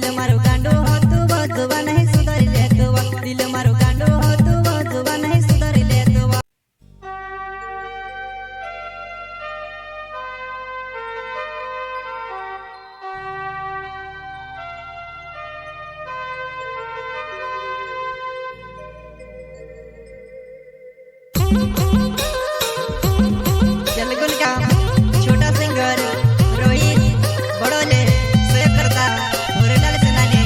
दिल मारो गांडो होतु बजुवा नहीं सुधारी लेतुवा दिल मारो गांडो होतु बजुवा नहीं सुधारी लेतुवा जलगुल का छोटा सिंगर रोहित बड़ोले सोया करता मुरलाल सेनानी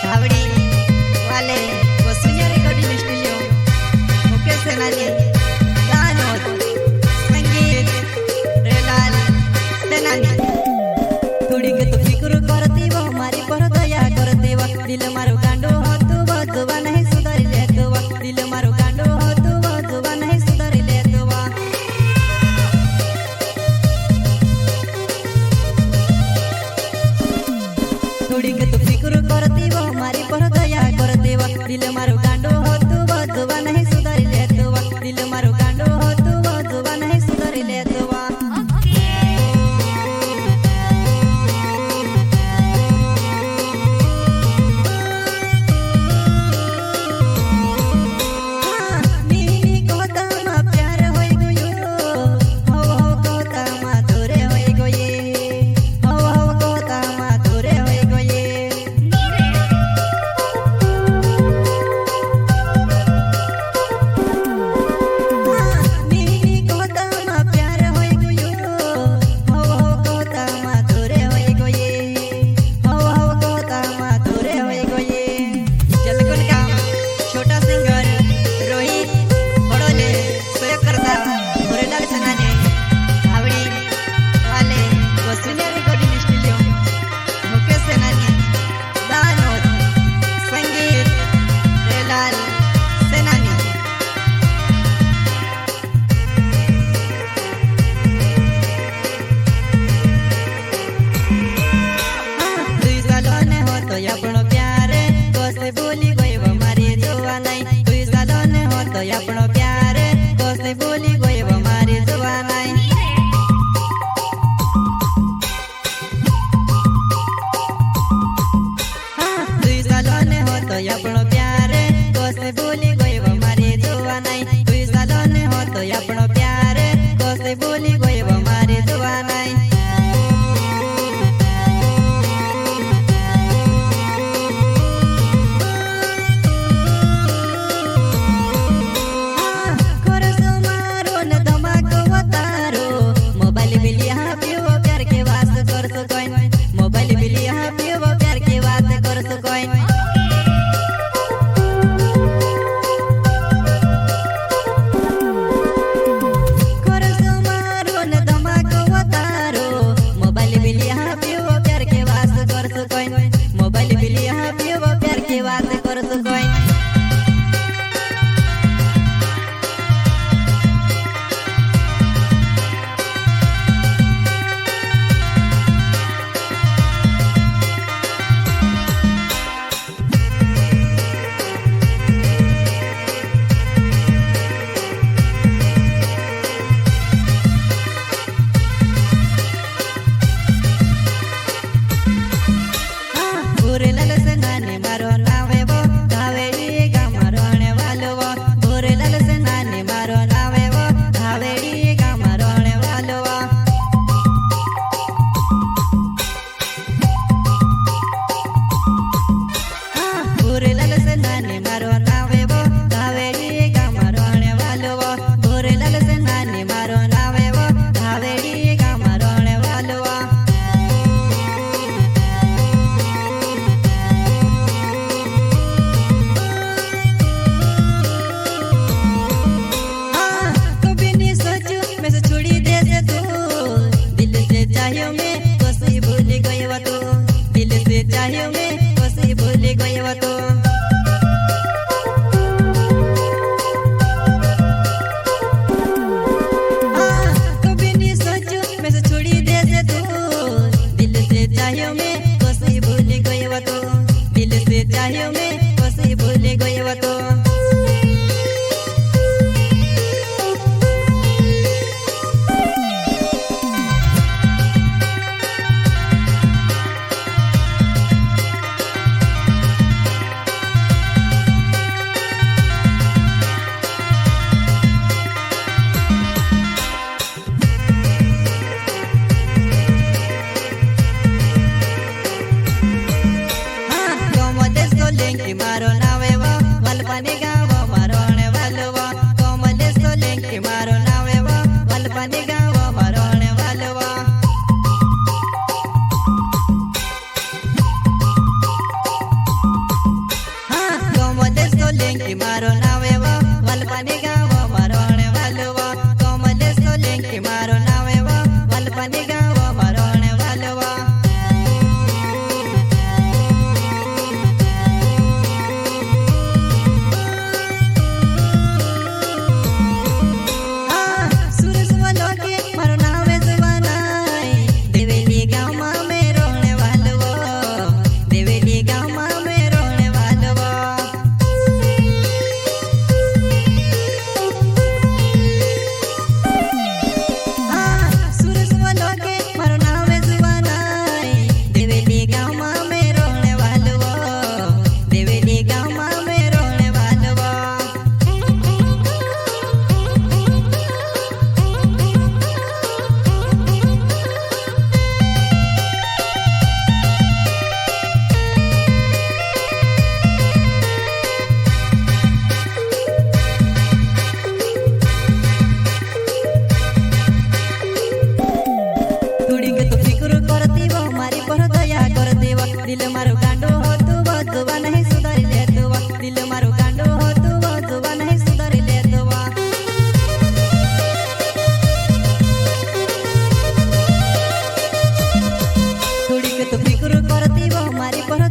धावड़ी वाले वसुनिया रिकॉर्डिंग स्टूडियो मुकेश सेनानी गानो संगीत रेलाल सेनानी थोड़ी के तो फिक्र करती वो हमारी पर दया करती वो दिल मारो गांडो होतु बजुवा नहीं सुधारी लेतुवा दिल मारो गांडो होतु बजुवा नहीं सुधारी लेतुवा थोड़ी के तो फिक्र करती वो हमारी पर दया करती वो दिल मारो गांडो होतु बजुवा नहीं सुधारी लेतुवा दिल मारो गांडो होतु बजुवा नहीं सुधारी लेतुवा मारी पर दया कर देव दिल मारो गांडो हो तू बदुआ नहीं सुधारी ले दुआ दिल मारो गांडो हो तू बदुआ नहीं सुधारी ले दुआ थोड़ी के तो फिक्र करती वो मारी पर